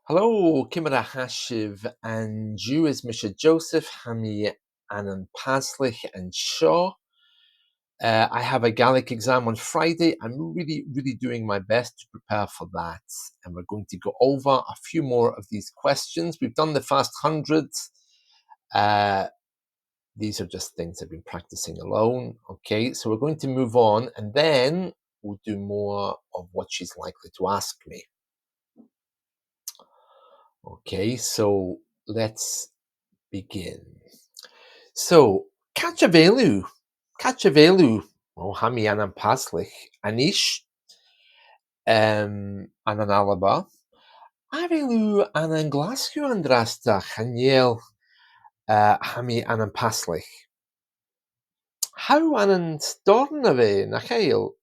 Hello, Kimera Hashiv and Jew is Misha Joseph, Hami Anan Paslich and Shaw. I have a Gaelic exam on Friday. I'm really doing my best to prepare for that. And we're going to go over a few more of these questions. We've done the first 100. These are just things I've been practicing alone. Okay, so we're going to move on and then we'll do more of what she's likely to ask me. Okay, so let's begin. So, Cachavelu, o hami anan paslich, anish, anan alaba, avelu anan Glasgow andrasta, chaniel, hami anan paslich. How anan stornave, nachael,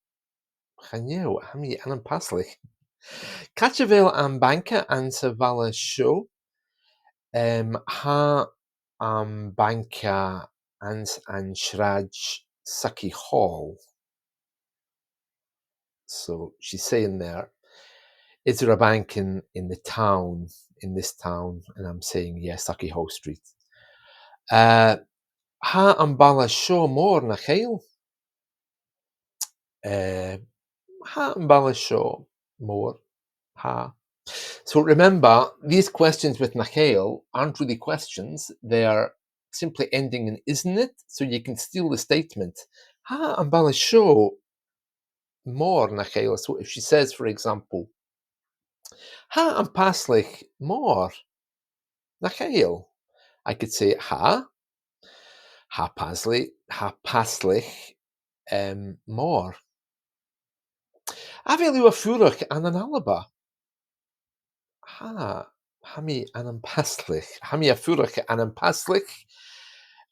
chaniel, hami anan paslich. Cachavel an banka an savala show, ha banka ans an shraj saki hall. So she's saying there, is there a bank in the town, in this town? And I'm saying, yes, Sucky Hall Street. Ha an balla seo mór na chéil? Ha an balla seo mór? Ha. So remember, these questions with Nachael aren't really questions. They are simply ending in isn't it? So you can steal the statement. Ha an balla seo mór Nachael. So if she says, for example, ha an paslich mór Nachael, I could say ha paslich mór. A bhfuil a fuarach an an alaba? Hami an an paslich. Hami a fuarach an an paslich.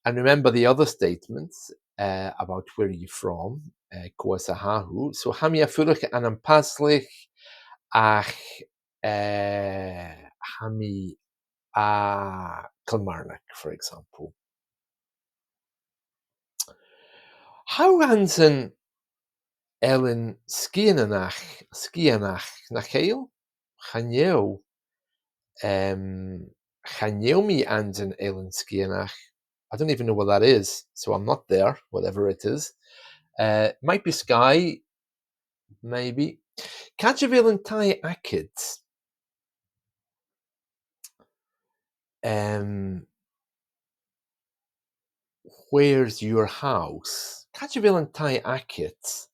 And remember the other statements about where you're from, Kuasahahu. So hami a fuarach an an paslich ach hami a Kilmarnock, for example. How hansen Ellen skianach nachael? Chaneo. Chaneo mi anzen Ellen skianach. I don't even know what that is, so I'm not there, whatever it is. Might be Sky, maybe. Cajavel and Tai Akid. Where's your house? Cajavel and Tai Akid.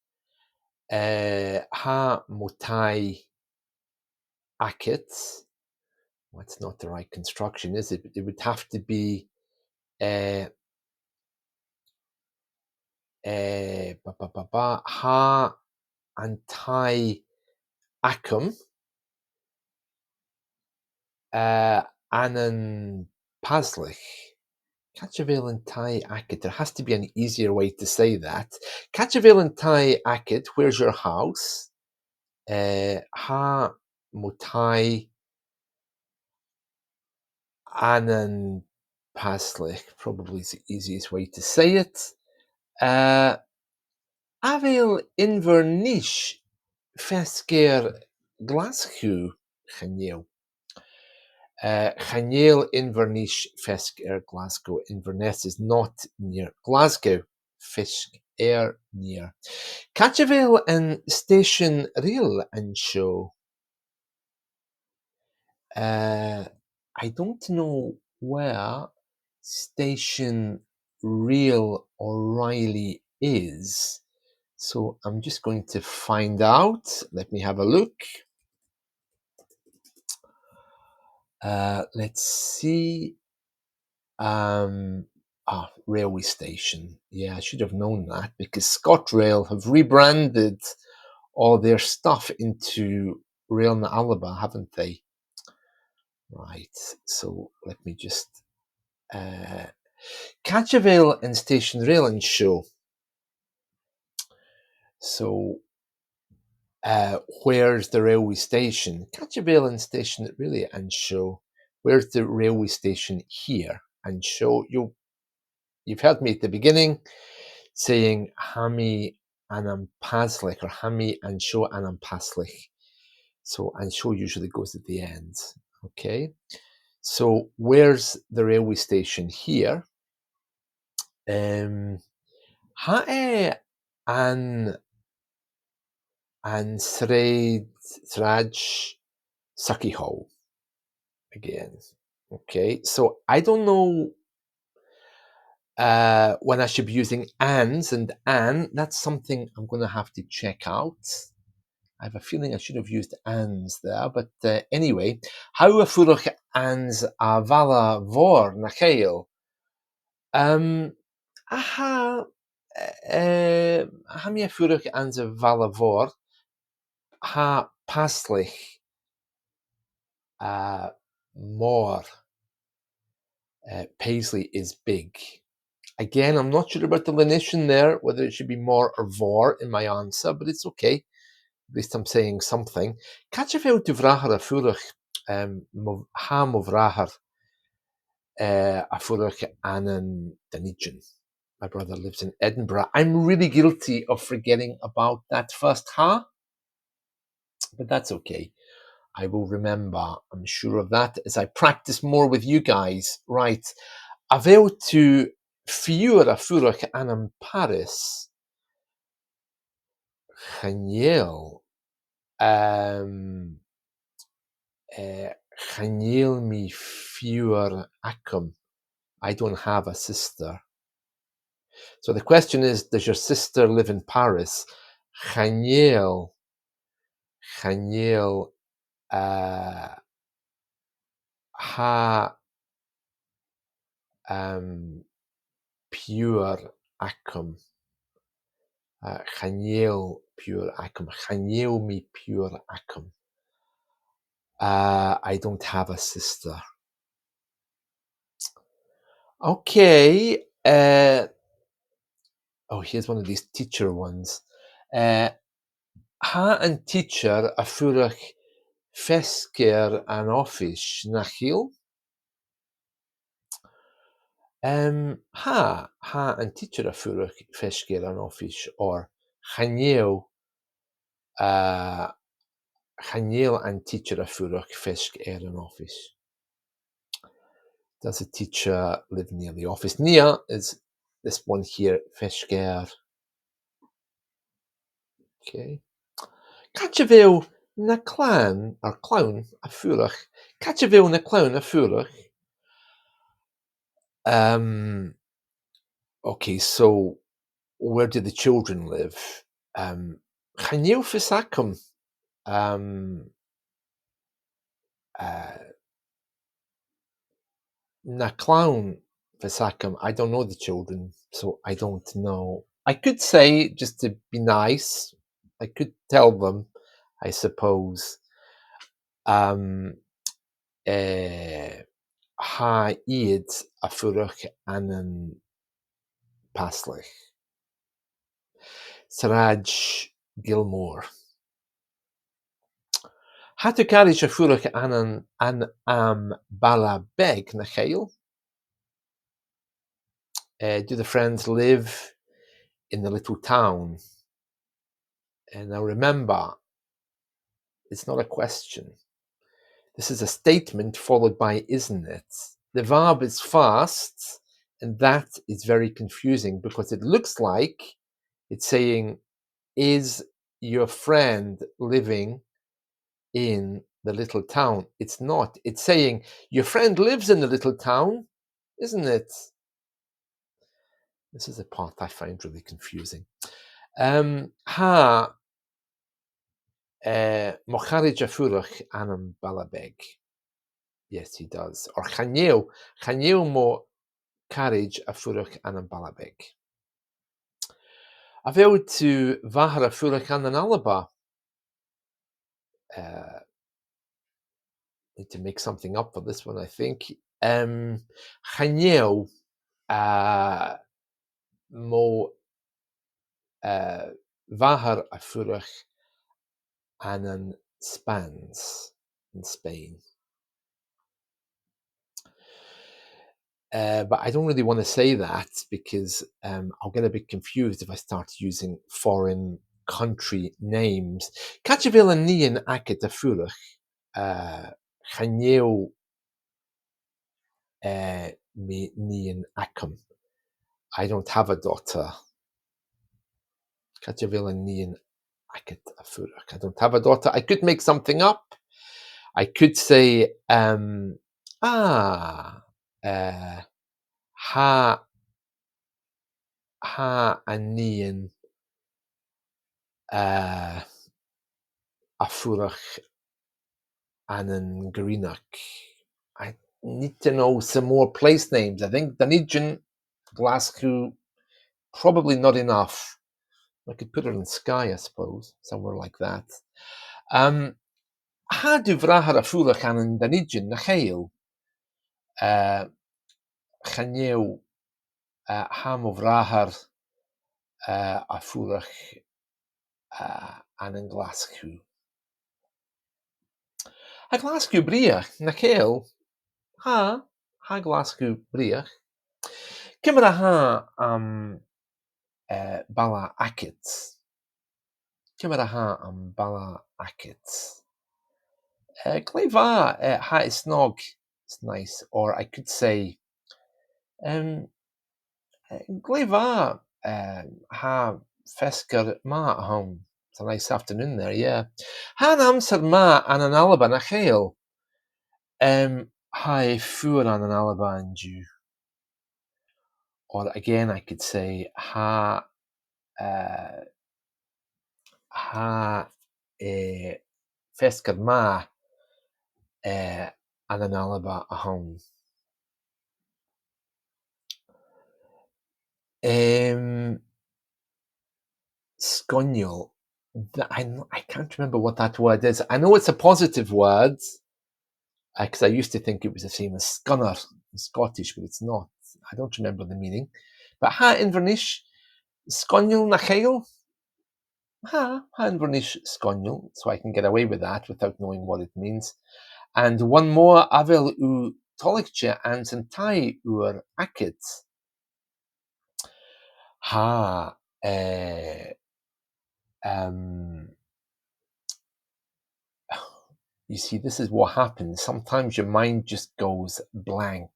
Ha motai Akid. Well, that's not the right construction, is it? It would have to be ha antai acum anan paslich. Cachavel and Tai Akit. There has to be an easier way to say that. Cachavel and Tai Akit, where's your house? Ha mutai anan paslich. Probably is the easiest way to say it. Avel invernish fesker Glasgow Chanel. Chanel Inverness Fisk Glasgow. Inverness is not near Glasgow. Fisk near. Catchaville and Station Rail and Show. I don't know where Station Rail O'Reilly is. So I'm just going to find out. Let me have a look. Let's see. Railway station. Yeah, I should have known that because ScotRail have rebranded all their stuff into Rail na Alaba, haven't they? Right. So let me just Catchavale and Station Rail and Show. So where's the railway station? Catchavale and Station really and Show. Where's the railway station here? And Show. You've heard me at the beginning saying Hami Anam Paslich or Hami and Show Anam Paslich. So and Show usually goes at the end. Okay, so where's the railway station here? Ha an Sraj Saki Ho again. Okay, so I don't know when I should be using ands and an. That's something I'm going to have to check out. I have a feeling I should have used ands there, but anyway, how a furach ans a vala vor na chael? Aha, ha mi a furach ans a vala vor ha paslich more. Paisley is big. Again, I'm not sure about the lenition there, whether it should be more or vor in my answer, but it's okay. At least I'm saying something. Catch a few to vrager a furach ha mo vrager a furach anan danigen. My brother lives in Edinburgh. I'm really guilty of forgetting about that first ha, but that's okay. I will remember, I'm sure of that, as I practice more with you guys. Right. Aveu to fiúr a furach anam Paris, Chaniel, Chaniel mi fiúr acum. I don't have a sister. So the question is, does your sister live in Paris? Chaniel, ha pure acum. Chaniel pure acum. Chaniel mi pure acum. I don't have a sister. Okay. Here's one of these teacher ones. Ha and teacher a furach fesker an office nachil. Ha and teacher a furach fesker an office, or chanel and teacher a furach fesker an office. Does a teacher live near the office? Near is this one here, fesker. Okay. Catcheville na clown or clown a furach. Catcheville na clown a furach. Okay, so where do the children live? Chanil Fisacum. Na clown Fisacum. I don't know the children, so I don't know. I could say, just to be nice, I could tell them, I suppose. Ha iad a furach anan paslich. Sraj Gilmore. Had to carry a furach anan an am bala beg na chael? Do the friends live in the little town? And now remember, it's not a question. This is a statement followed by isn't it? The verb is fast, and that is very confusing because it looks like it's saying, is your friend living in the little town? It's not. It's saying, your friend lives in the little town, isn't it? This is the part I find really confusing. Ha Mocharij Furach Anam Balabeg. Yes, he does. Or Chaneu Mo Carriage Furach Anam Balabeg. Aveu to Vahara Furach Anan Alaba. Need to make something up for this one, I think. Chaneu Mo Vahar Furach Anan Spans in Spain. But I don't really want to say that because I'll get a bit confused if I start using foreign country names. Catcheville and Nian Aket a Furach Chaneu me nian agam. I don't have a daughter. Cadjavil nian agad a furach. I don't have a daughter. I could make something up. I could say, uh, ha anian a furach anan greenach. I need to know some more place names. I think Dunedin, Glasgow, probably not enough. I could put it in Skye, I suppose, somewhere like that. Ha du vrahar a furach anan Dunedin na chael. Chaneu ha mo vrahar a furach anan Glasgow. A Glasgow briach na chael. Ha Glasgow briach. Cymra ha bala acit. Cymra ha bala acit. Gleva ha is snog. It's nice. Or I could say, gleva ha fesker ma home. It's a nice afternoon there, yeah. Han amser ma an an alaba na chael. Ha e fuer an an alaba an ju. Or again, I could say ha fesker ma an an alaba a home. Sconial. I can't remember what that word is. I know it's a positive word, because I used to think it was the same as scunner in Scottish, but it's not. I don't remember the meaning. But ha Inverness, sconial na chael. Ha Inverness sconial, so I can get away with that without knowing what it means. And one more, avel u tolicche and sentai ur acid. Ha you see, this is what happens. Sometimes your mind just goes blank.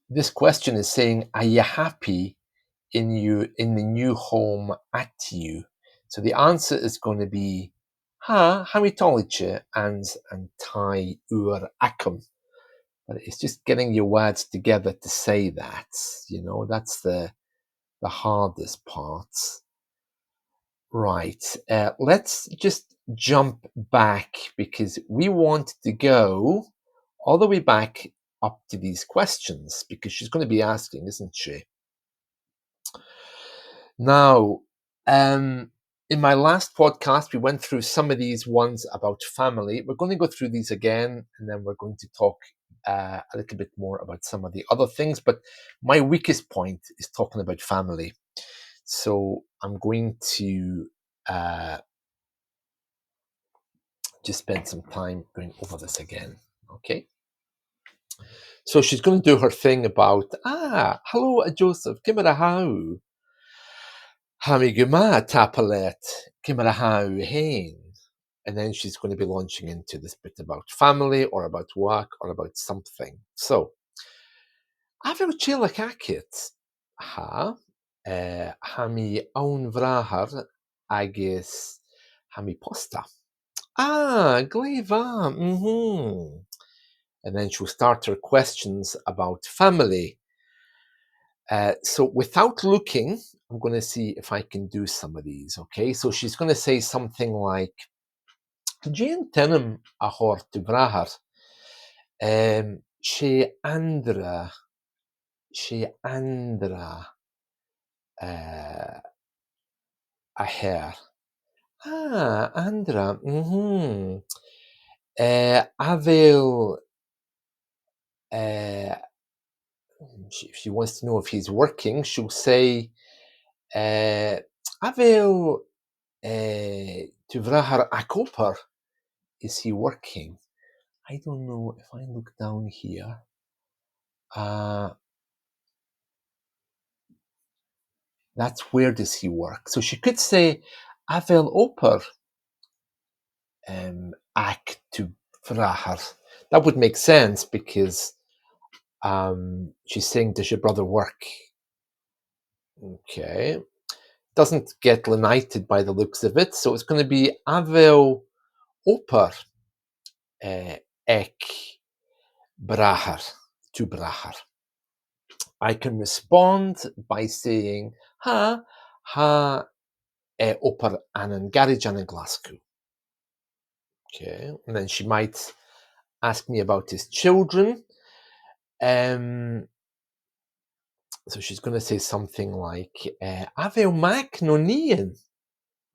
This question is saying, are you happy in the new home at you? So the answer is going to be ha hamitology and tai ur akum. But it's just getting your words together to say that. That's the hardest part. Right, let's just jump back because we want to go all the way back up to these questions because she's going to be asking, isn't she? Now, in my last podcast, we went through some of these ones about family. We're going to go through these again, and then we're going to talk a little bit more about some of the other things. But my weakest point is talking about family. So I'm going to just spend some time going over this again. Okay. So she's going to do her thing about, hello, Joseph, Kimera how? Hami Guma tapalet, Kimera how hein? And then she's going to be launching into this bit about family or about work or about something. So, Avel chilak akit, hami own vrahar agis hami posta. Gleva, And then she'll start her questions about family. So without looking, I'm going to see if I can do some of these, okay? So she's going to say something like, Jane tenem ahor tu brahar, she andra aher. Andra, Avel, if she wants to know if he's working, she'll say, Avel tu vrahar akoper, is he working? I don't know if I look down here. That's where does he work? So she could say, Avel oper ac to vrahar. That would make sense because she's saying, does your brother work? Okay. Doesn't get lenited by the looks of it, so it's going to be avel oper ek brahar, to brahar. I can respond by saying ha oper an garage an Glasgow. Okay, and then she might ask me about his children. So she's going to say something like avel mac no nien.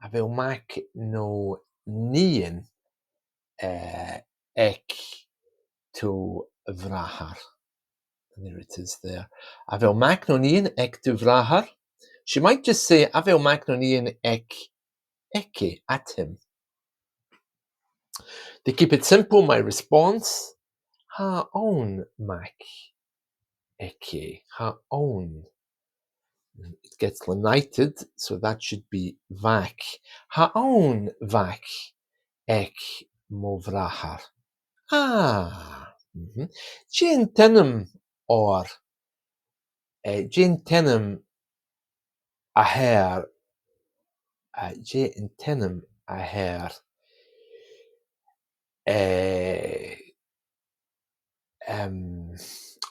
Avel mac no nien ek to vrahar. And there it is there. Avel mac no nien ek to vrahar. She might just say avel mac no nien ek eke at him. To keep it simple, my response, ha on mac eke, ha on. It gets lenited, so that should be vac. Ha on vac ek movrahar. Jane Tenham or Jane Tenham a hair. Jane Tenham a hair.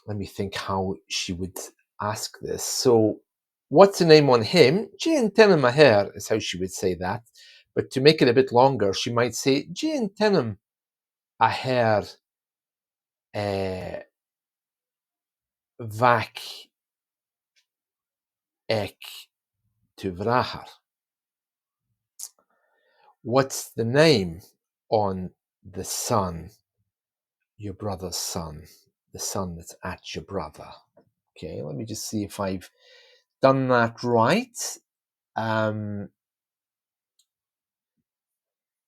Let me think how she would ask this. So, what's the name on him? Jane Tenham a hair is how she would say that. But to make it a bit longer, she might say Jane Tenham a hair vac ek to vrahar. What's the name on the son, your brother's son, the son that's at your brother? Okay, let me just see if I've done that right.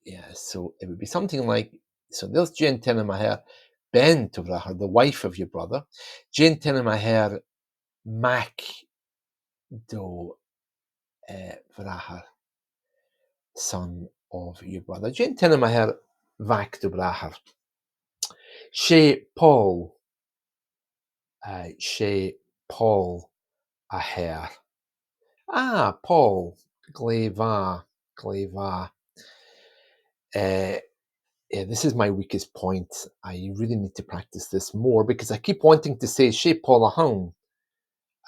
Yeah, so it would be something like, so there's Jane Tenemaher Ben to vrahar, the wife of your brother. Jane Tenemaher Mac do vrahar, son of your brother. Jane Tenemaher Vac do vrahar. She Paul a hair. Paul, gleva. Yeah, this is my weakest point. I really need to practice this more because I keep wanting to say she Paul a home,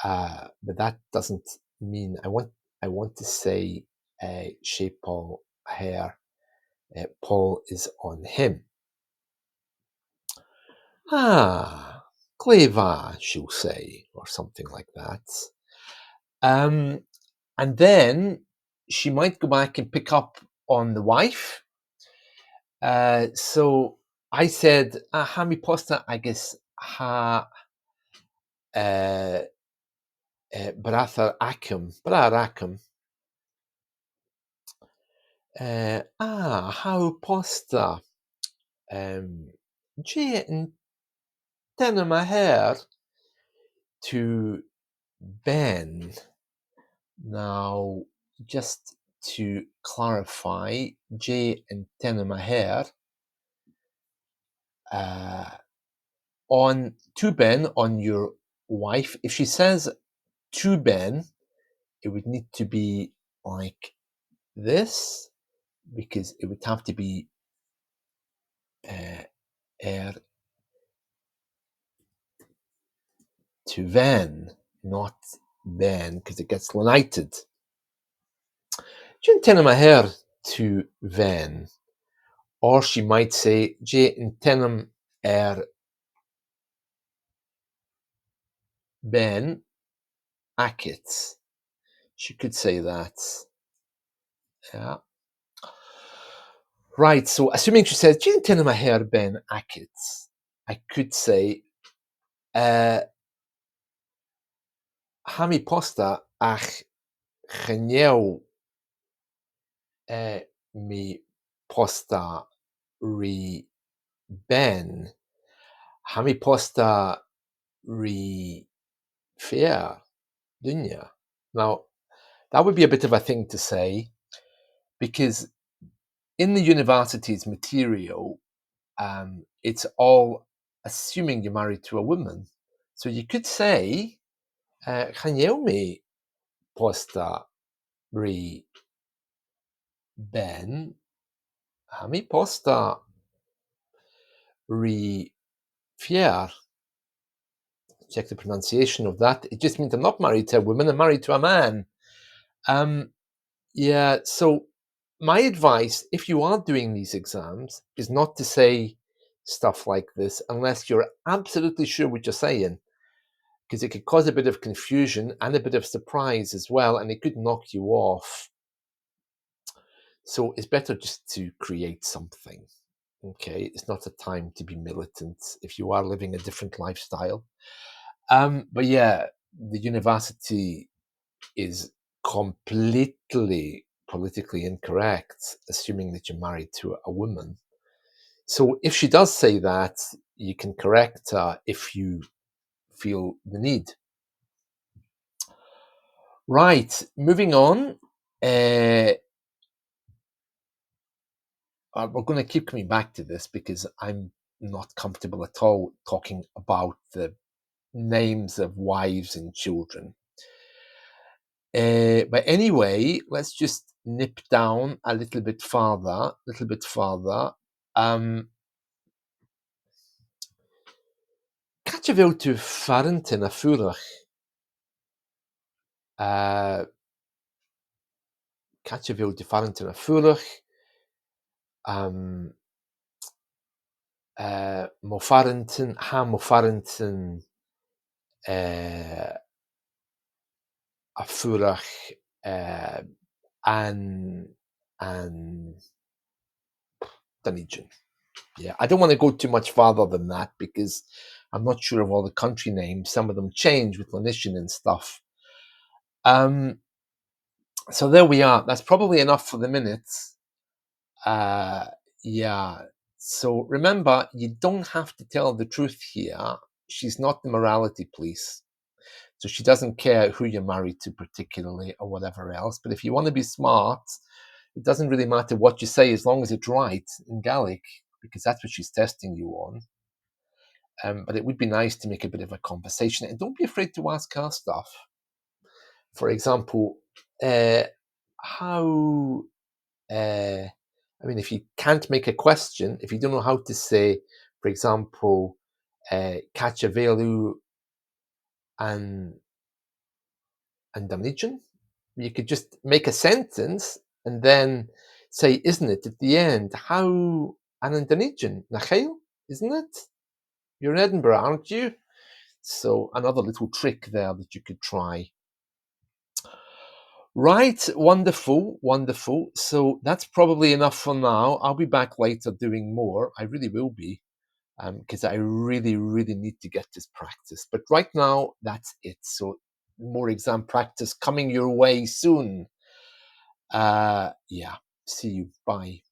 but that doesn't mean I want to say she Paul a hair. Paul is on him. Cleva, she'll say, or something like that. And then she might go back and pick up on the wife. So I said, ha mi posta, I guess, ha bratha acum. How posta. Ge and my hair to Ben. Now, just to clarify, J and my hair on to Ben on your wife. If she says to Ben, it would need to be like this because it would have to be to Van, not Ben, because it gets lenited. Jane Tenham a hair to Van. Or she might say Jane Tenham Ben Ackett. She could say that. Yeah. Right, so assuming she says Jane Tenham a hair Ben Ackett, I could say Hami posta ach geniel mi posta ri Ben. Hami posta ri fair dunya. Now, that would be a bit of a thing to say because in the university's material, it's all assuming you're married to a woman. So you could say, Chanyeomi posta ri ben, hami posta ri fier. Check the pronunciation of that. It just means I'm not married to a woman, I'm married to a man. Um, yeah, so my advice, if you are doing these exams, is not to say stuff like this unless you're absolutely sure what you're saying, because it could cause a bit of confusion and a bit of surprise as well, and it could knock you off. So it's better just to create something. Okay, it's not a time to be militant if you are living a different lifestyle. But yeah, the university is completely politically incorrect, assuming that you're married to a woman. So if she does say that, you can correct her if you feel the need. Right, moving on. We're going to keep coming back to this because I'm not comfortable at all talking about the names of wives and children. But anyway, let's just nip down a little bit farther. Catch a veel to Farentin a Furach. Catch a veel to Farentin a Furach. Mo Farentin, ha mo Farentin a Furach and Dunedin. Yeah, I don't want to go too much farther than that because I'm not sure of all the country names. Some of them change with Lanishan and stuff. So there we are. That's probably enough for the minutes. Yeah. So remember, you don't have to tell the truth here. She's not the morality police. So she doesn't care who you're married to particularly or whatever else. But if you want to be smart, it doesn't really matter what you say as long as it's right in Gaelic, because that's what she's testing you on. But it would be nice to make a bit of a conversation. And don't be afraid to ask her stuff. For example, how... if you can't make a question, if you don't know how to say, for example, catch a velu and Dunedin, you could just make a sentence and then say, isn't it, at the end, how an Dunedin, Nachail, isn't it? You're in Edinburgh, aren't you? So another little trick there that you could try. Right, wonderful. So that's probably enough for now. I'll be back later doing more. I really will be, because I really, really need to get this practice. But right now, that's it. So more exam practice coming your way soon. Yeah, see you. Bye.